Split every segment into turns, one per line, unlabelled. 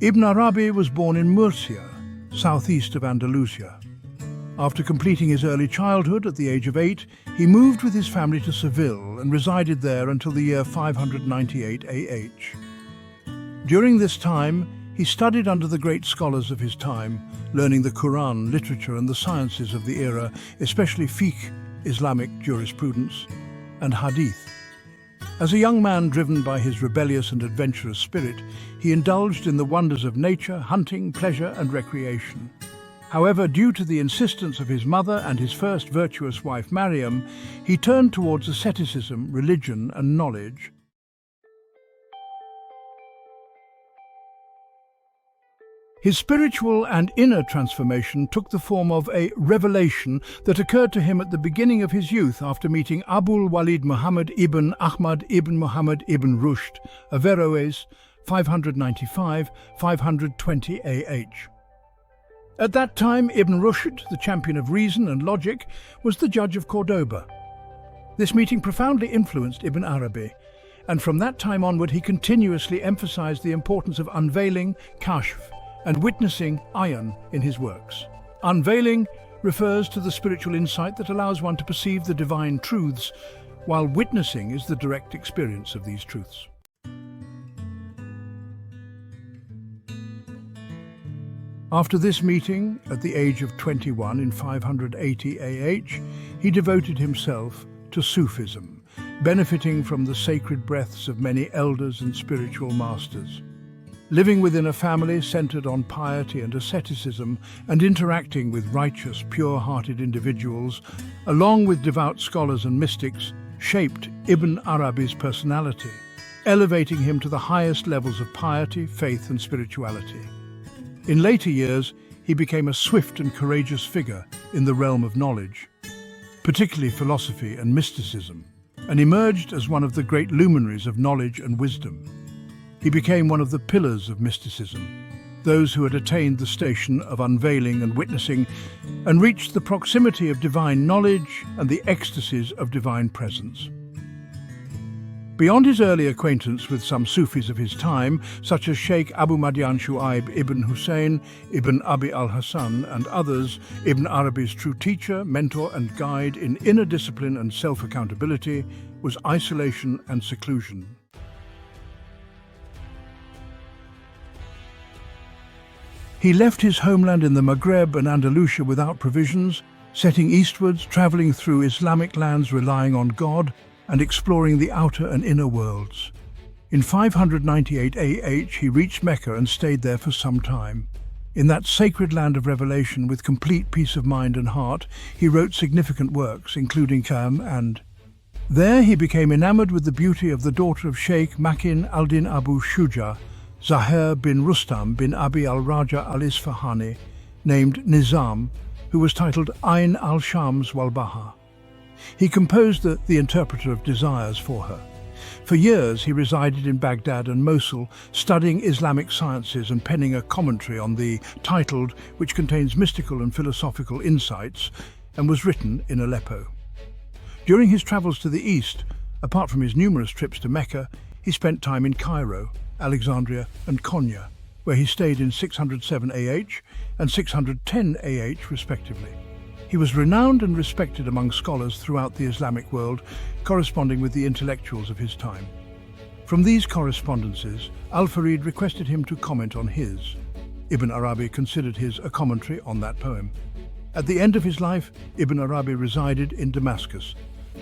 Ibn Arabi was born in Murcia, southeast of Andalusia. After completing his early childhood at the age of 8, he moved with his family to Seville and resided there until the year 598 AH. During this time, he studied under the great scholars of his time, learning the Quran, literature and the sciences of the era, especially fiqh, Islamic jurisprudence, and hadith. As a young man driven by his rebellious and adventurous spirit, he indulged in the wonders of nature, hunting, pleasure and recreation. However, due to the insistence of his mother and his first virtuous wife Mariam, he turned towards asceticism, religion and knowledge. His spiritual and inner transformation took the form of a revelation that occurred to him at the beginning of his youth after meeting Abul Walid Muhammad ibn Ahmad ibn Muhammad ibn Rushd, Averroes, 595-520 AH. At that time, Ibn Rushd, the champion of reason and logic, was the judge of Cordoba. This meeting profoundly influenced Ibn Arabi, and from that time onward he continuously emphasized the importance of unveiling, kashf, and witnessing ayan in his works. Unveiling refers to the spiritual insight that allows one to perceive the divine truths, while witnessing is the direct experience of these truths. After this meeting, at the age of 21 in 580 AH, he devoted himself to Sufism, benefiting from the sacred breaths of many elders and spiritual masters. Living within a family centered on piety and asceticism and interacting with righteous, pure-hearted individuals, along with devout scholars and mystics, shaped Ibn Arabi's personality, elevating him to the highest levels of piety, faith and spirituality. In later years, he became a swift and courageous figure in the realm of knowledge, particularly philosophy and mysticism, and emerged as one of the great luminaries of knowledge and wisdom. He became one of the pillars of mysticism, those who had attained the station of unveiling and witnessing and reached the proximity of divine knowledge and the ecstasies of divine presence. Beyond his early acquaintance with some Sufis of his time, such as Sheikh Abu Madian Shu'aib ibn Hussein, Ibn Abi al-Hasan and others, Ibn Arabi's true teacher, mentor and guide in inner discipline and self-accountability was isolation and seclusion. He left his homeland in the Maghreb and Andalusia without provisions, setting eastwards, travelling through Islamic lands relying on God and exploring the outer and inner worlds. In 598 AH, he reached Mecca and stayed there for some time. In that sacred land of revelation, with complete peace of mind and heart, he wrote significant works, including al-Hikam and... There he became enamored with the beauty of the daughter of Sheikh Makin al-Din Abu Shuja, Zahir bin Rustam bin Abi al-Raja al-Isfahani, named Nizam, who was titled Ain al-Shams wal-Baha. He composed the Interpreter of Desires for her. For years he resided in Baghdad and Mosul, studying Islamic sciences and penning a commentary on the titled, which contains mystical and philosophical insights, and was written in Aleppo. During his travels to the east, apart from his numerous trips to Mecca, he spent time in Cairo, Alexandria and Konya, where he stayed in 607 AH and 610 AH respectively. He was renowned and respected among scholars throughout the Islamic world, corresponding with the intellectuals of his time. From these correspondences, Al-Farid requested him to comment on his. Ibn Arabi considered his a commentary on that poem. At the end of his life, Ibn Arabi resided in Damascus,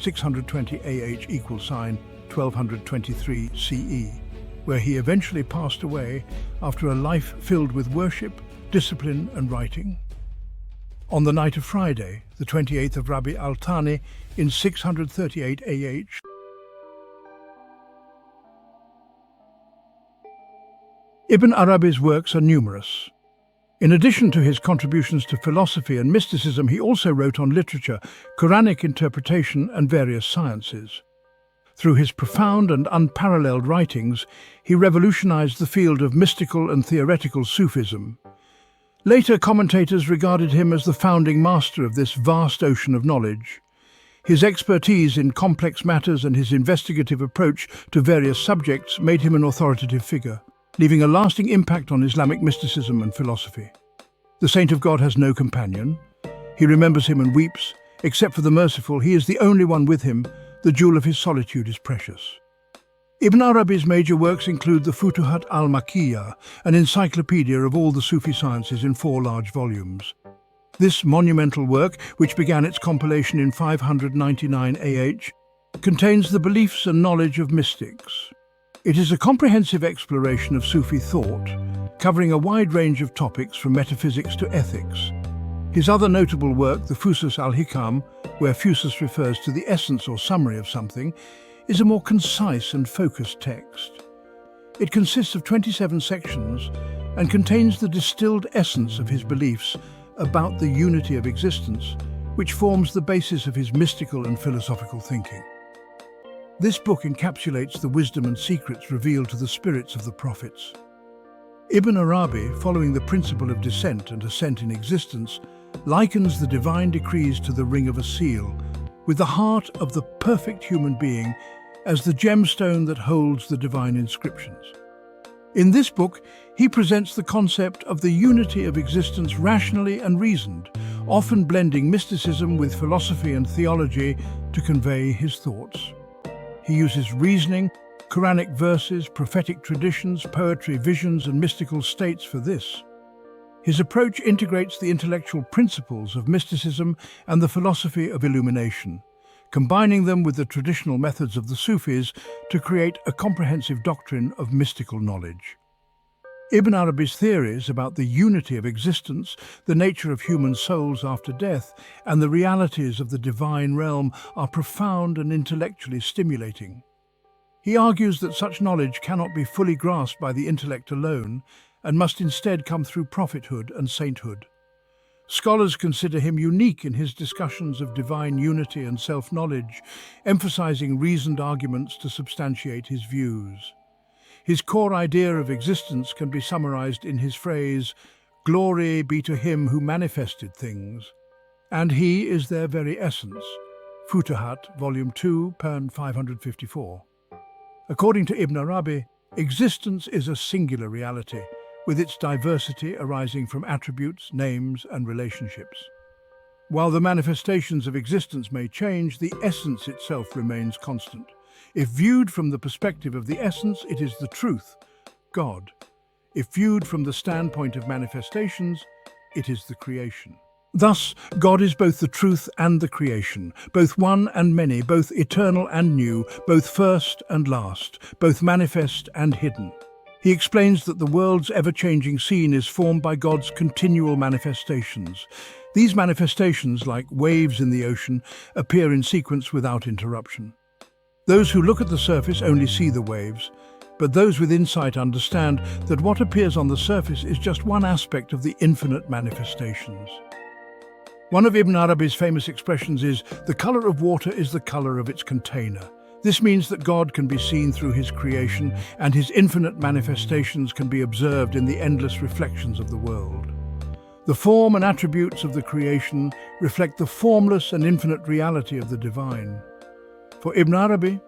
620 AH =1223 CE, where he eventually passed away after a life filled with worship, discipline and writing. On the night of Friday, the 28th of Rabi al-Thani, in 638 AH, Ibn Arabi's works are numerous. In addition to his contributions to philosophy and mysticism, he also wrote on literature, Quranic interpretation and various sciences. Through his profound and unparalleled writings, he revolutionized the field of mystical and theoretical Sufism. Later commentators regarded him as the founding master of this vast ocean of knowledge. His expertise in complex matters and his investigative approach to various subjects made him an authoritative figure. leaving a lasting impact on Islamic mysticism and philosophy. The saint of God has no companion. He remembers him and weeps. Except for the merciful, he is the only one with him. The jewel of his solitude is precious. Ibn Arabi's major works include the Futuhat al-Makkiyya, an encyclopedia of all the Sufi sciences in 4 large volumes. This monumental work, which began its compilation in 599 AH, contains the beliefs and knowledge of mystics. It is a comprehensive exploration of Sufi thought, covering a wide range of topics from metaphysics to ethics. His other notable work, the Fusus al-Hikam, where Fusus refers to the essence or summary of something, is a more concise and focused text. It consists of 27 sections and contains the distilled essence of his beliefs about the unity of existence, which forms the basis of his mystical and philosophical thinking. This book encapsulates the wisdom and secrets revealed to the spirits of the prophets. Ibn Arabi, following the principle of descent and ascent in existence, likens the divine decrees to the ring of a seal, with the heart of the perfect human being as the gemstone that holds the divine inscriptions. In this book, he presents the concept of the unity of existence rationally and reasoned, often blending mysticism with philosophy and theology to convey his thoughts. He uses reasoning, Quranic verses, prophetic traditions, poetry, visions, and mystical states for this. His approach integrates the intellectual principles of mysticism and the philosophy of illumination, combining them with the traditional methods of the Sufis to create a comprehensive doctrine of mystical knowledge. Ibn Arabi's theories about the unity of existence, the nature of human souls after death, and the realities of the divine realm are profound and intellectually stimulating. He argues that such knowledge cannot be fully grasped by the intellect alone and must instead come through prophethood and sainthood. Scholars consider him unique in his discussions of divine unity and self-knowledge, emphasizing reasoned arguments to substantiate his views. His core idea of existence can be summarized in his phrase, "Glory be to him who manifested things," and he is their very essence. Futuhat, Volume 2, Pern 554. According to Ibn Arabi, existence is a singular reality, with its diversity arising from attributes, names, and relationships. While the manifestations of existence may change, the essence itself remains constant. If viewed from the perspective of the essence, it is the truth, God. If viewed from the standpoint of manifestations, it is the creation. Thus, God is both the truth and the creation, both one and many, both eternal and new, both first and last, both manifest and hidden. He explains that the world's ever-changing scene is formed by God's continual manifestations. These manifestations, like waves in the ocean, appear in sequence without interruption. Those who look at the surface only see the waves, but those with insight understand that what appears on the surface is just one aspect of the infinite manifestations. One of Ibn Arabi's famous expressions is, "The color of water is the color of its container." This means that God can be seen through his creation, and his infinite manifestations can be observed in the endless reflections of the world. The form and attributes of the creation reflect the formless and infinite reality of the divine. For Ibn Arabi,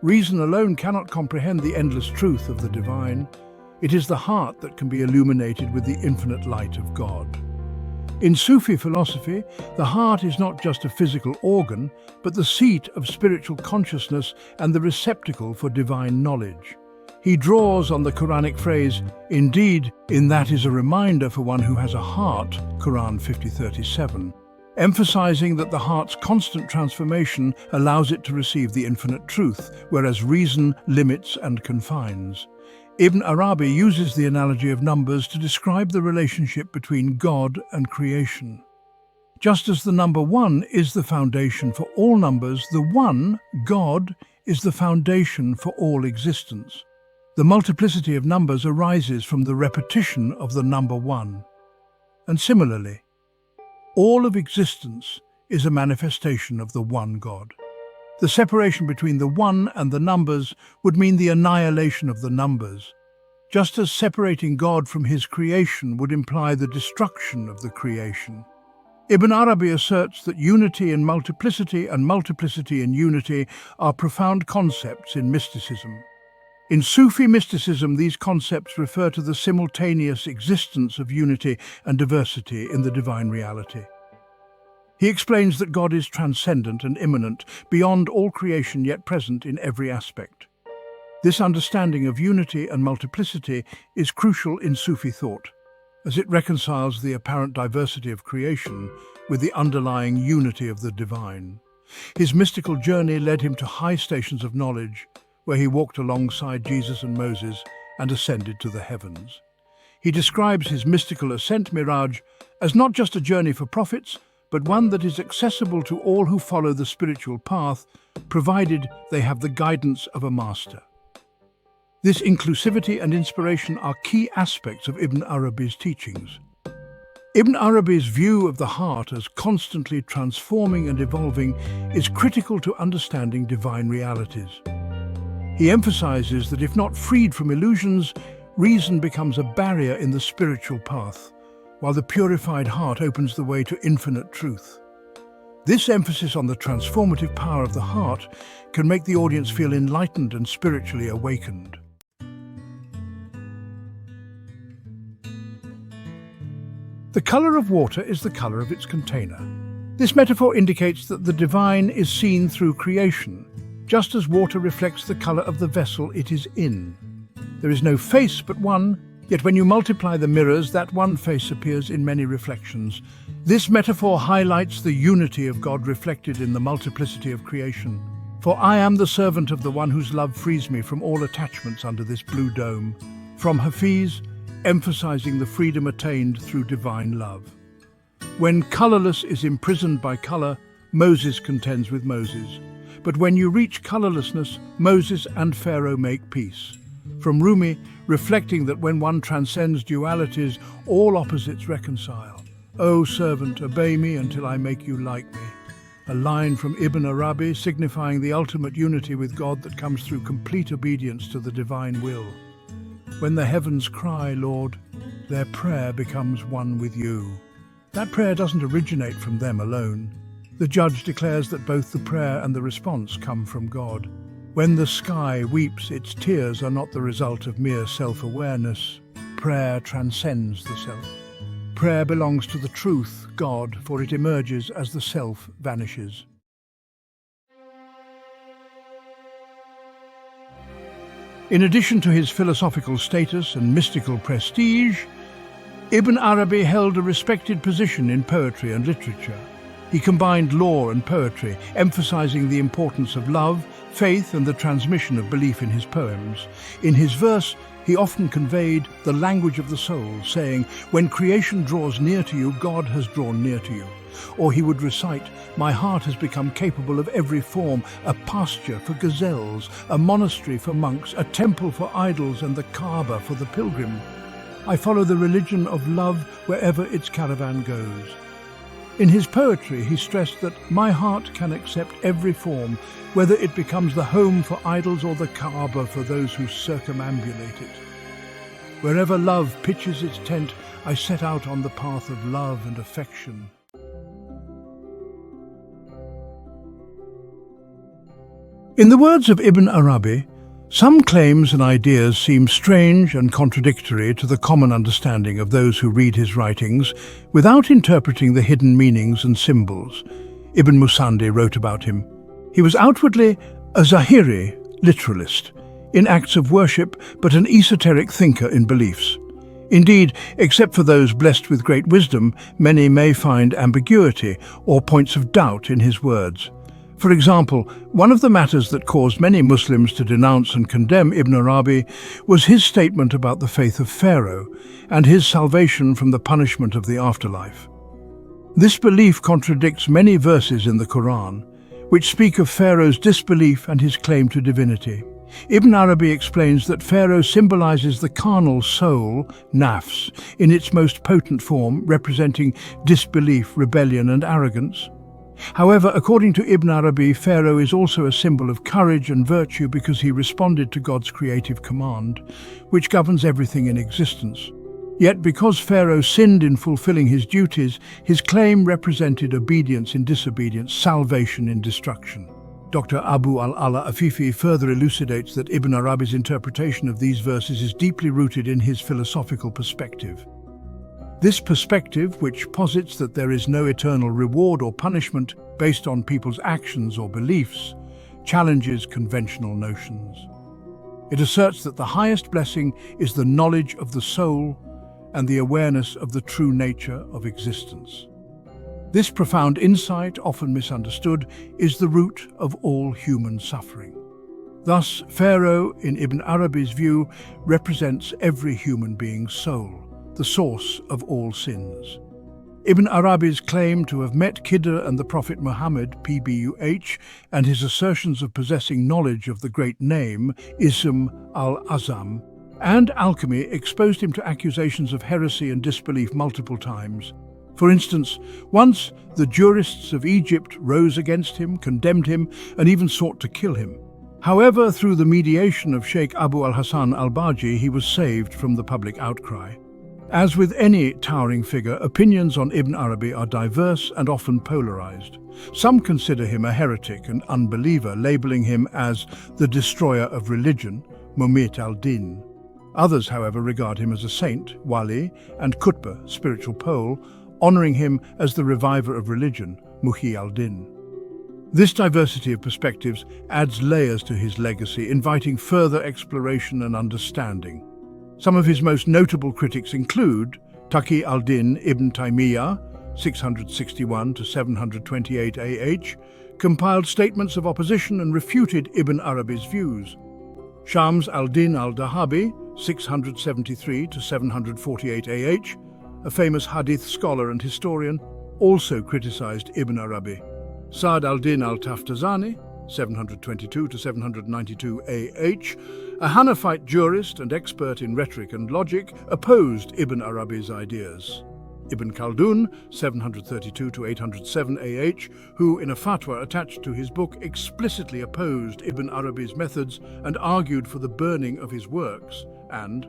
reason alone cannot comprehend the endless truth of the divine. It is the heart that can be illuminated with the infinite light of God. In Sufi philosophy, the heart is not just a physical organ, but the seat of spiritual consciousness and the receptacle for divine knowledge. He draws on the Quranic phrase, "Indeed, in that is a reminder for one who has a heart," Quran 50:37, emphasizing that the heart's constant transformation allows it to receive the infinite truth, whereas reason limits and confines. Ibn Arabi uses the analogy of numbers to describe the relationship between God and creation. Just as the number 1 is the foundation for all numbers, the one, God, is the foundation for all existence. The multiplicity of numbers arises from the repetition of the number 1. And similarly, all of existence is a manifestation of the one God. The separation between the one and the numbers would mean the annihilation of the numbers, just as separating God from his creation would imply the destruction of the creation. Ibn Arabi asserts that unity in multiplicity and multiplicity in unity are profound concepts in mysticism. In Sufi mysticism, these concepts refer to the simultaneous existence of unity and diversity in the divine reality. He explains that God is transcendent and immanent, beyond all creation yet present in every aspect. This understanding of unity and multiplicity is crucial in Sufi thought, as it reconciles the apparent diversity of creation with the underlying unity of the divine. His mystical journey led him to high stations of knowledge, where he walked alongside Jesus and Moses and ascended to the heavens. He describes his mystical ascent mirage as not just a journey for prophets, but one that is accessible to all who follow the spiritual path, provided they have the guidance of a master. This inclusivity and inspiration are key aspects of Ibn Arabi's teachings. Ibn Arabi's view of the heart as constantly transforming and evolving is critical to understanding divine realities. He emphasizes that if not freed from illusions, reason becomes a barrier in the spiritual path, while the purified heart opens the way to infinite truth. This emphasis on the transformative power of the heart can make the audience feel enlightened and spiritually awakened. The color of water is the color of its container. This metaphor indicates that the divine is seen through creation, just as water reflects the color of the vessel it is in. There is no face but one, yet when you multiply the mirrors, that one face appears in many reflections. This metaphor highlights the unity of God reflected in the multiplicity of creation. For I am the servant of the one whose love frees me from all attachments under this blue dome. From Hafiz, emphasizing the freedom attained through divine love. When colorless is imprisoned by color, Moses contends with Moses. But when you reach colorlessness, Moses and Pharaoh make peace. From Rumi, reflecting that when one transcends dualities, all opposites reconcile. O servant, obey me until I make you like me. A line from Ibn Arabi signifying the ultimate unity with God that comes through complete obedience to the divine will. When the heavens cry, Lord, their prayer becomes one with you. That prayer doesn't originate from them alone. The judge declares that both the prayer and the response come from God. When the sky weeps, its tears are not the result of mere self-awareness. Prayer transcends the self. Prayer belongs to the truth, God, for it emerges as the self vanishes. In addition to his philosophical status and mystical prestige, Ibn Arabi held a respected position in poetry and literature. He combined law and poetry, emphasizing the importance of love, faith, and the transmission of belief in his poems. In his verse, he often conveyed the language of the soul, saying, "When creation draws near to you, God has drawn near to you." Or he would recite, "My heart has become capable of every form, a pasture for gazelles, a monastery for monks, a temple for idols, and the Kaaba for the pilgrim. I follow the religion of love wherever its caravan goes." In his poetry, he stressed that my heart can accept every form, whether it becomes the home for idols or the Kaaba for those who circumambulate it. Wherever love pitches its tent, I set out on the path of love and affection. In the words of Ibn Arabi, some claims and ideas seem strange and contradictory to the common understanding of those who read his writings without interpreting the hidden meanings and symbols. Ibn Musandi wrote about him, "He was outwardly a Zahiri, literalist, in acts of worship, but an esoteric thinker in beliefs. Indeed, except for those blessed with great wisdom, many may find ambiguity or points of doubt in his words. For example, one of the matters that caused many Muslims to denounce and condemn Ibn Arabi was his statement about the faith of Pharaoh and his salvation from the punishment of the afterlife. This belief contradicts many verses in the Quran, which speak of Pharaoh's disbelief and his claim to divinity. Ibn Arabi explains that Pharaoh symbolizes the carnal soul, nafs, in its most potent form, representing disbelief, rebellion, and arrogance. However, according to Ibn Arabi, Pharaoh is also a symbol of courage and virtue because he responded to God's creative command, which governs everything in existence. Yet because Pharaoh sinned in fulfilling his duties, his claim represented obedience in disobedience, salvation in destruction. Dr. Abu al-Ala Afifi further elucidates that Ibn Arabi's interpretation of these verses is deeply rooted in his philosophical perspective. This perspective, which posits that there is no eternal reward or punishment based on people's actions or beliefs, challenges conventional notions. It asserts that the highest blessing is the knowledge of the soul and the awareness of the true nature of existence. This profound insight, often misunderstood, is the root of all human suffering. Thus, Pharaoh, in Ibn Arabi's view, represents every human being's soul, the source of all sins. Ibn Arabi's claim to have met Khidr and the Prophet Muhammad, PBUH, and his assertions of possessing knowledge of the great name, Ism al-Azam, and alchemy exposed him to accusations of heresy and disbelief multiple times. For instance, once the jurists of Egypt rose against him, condemned him, and even sought to kill him. However, through the mediation of Sheikh Abu al-Hasan al-Baji, he was saved from the public outcry. As with any towering figure, opinions on Ibn Arabi are diverse and often polarized. Some consider him a heretic and unbeliever, labeling him as the destroyer of religion, Mumit al-Din. Others, however, regard him as a saint, wali, and Qutb, spiritual pole, honoring him as the reviver of religion, Muhyi al-Din. This diversity of perspectives adds layers to his legacy, inviting further exploration and understanding. Some of his most notable critics include Taqi al-Din ibn Taymiyyah, 661 to 728 AH, compiled statements of opposition and refuted Ibn Arabi's views. Shams al-Din al-Dahabi, 673 to 748 AH, a famous hadith scholar and historian, also criticized Ibn Arabi. Sa'd al-Din al-Taftazani, 722 to 792 AH, a Hanafite jurist and expert in rhetoric and logic, opposed Ibn Arabi's ideas. Ibn Khaldun, 732 to 807 AH, who in a fatwa attached to his book explicitly opposed Ibn Arabi's methods and argued for the burning of his works, and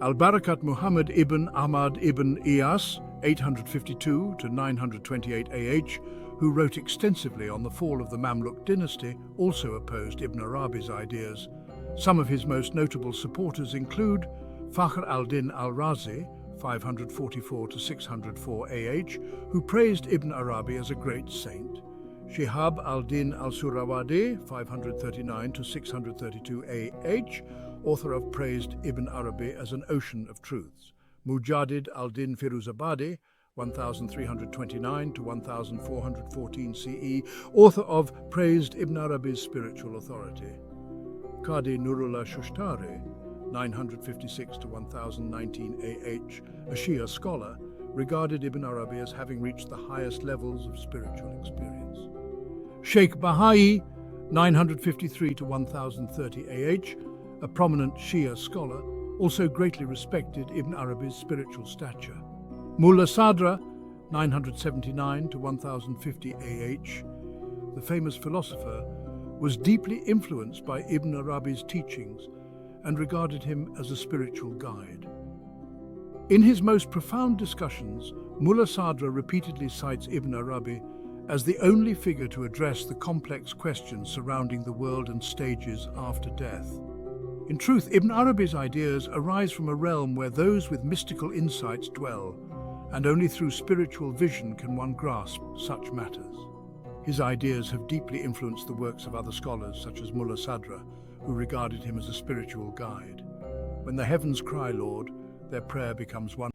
Al-Barakat Muhammad ibn Ahmad ibn Iyas, 852 to 928 AH, who wrote extensively on the fall of the Mamluk dynasty, also opposed Ibn Arabi's ideas. Some of his most notable supporters include Fakhr al-Din al-Razi, 544 to 604 AH, who praised Ibn Arabi as a great saint. Shihab al-Din al-Surawadi, 539 to 632 AH, author of praised Ibn Arabi as an ocean of truths. Mujadid al-Din Firuzabadi, 1329 to 1414 CE, author of praised Ibn Arabi's spiritual authority. Qadi Nurullah Shushtari, 956 to 1019 AH, a Shia scholar, regarded Ibn Arabi as having reached the highest levels of spiritual experience. Sheikh Baha'i, 953 to 1030 AH, a prominent Shia scholar, also greatly respected Ibn Arabi's spiritual stature. Mulla Sadra, 979 to 1050 AH, the famous philosopher, was deeply influenced by Ibn Arabi's teachings and regarded him as a spiritual guide. In his most profound discussions, Mulla Sadra repeatedly cites Ibn Arabi as the only figure to address the complex questions surrounding the world and stages after death. In truth, Ibn Arabi's ideas arise from a realm where those with mystical insights dwell, and only through spiritual vision can one grasp such matters. His ideas have deeply influenced the works of other scholars, such as Mulla Sadra, who regarded him as a spiritual guide. When the heavens cry, Lord, their prayer becomes one.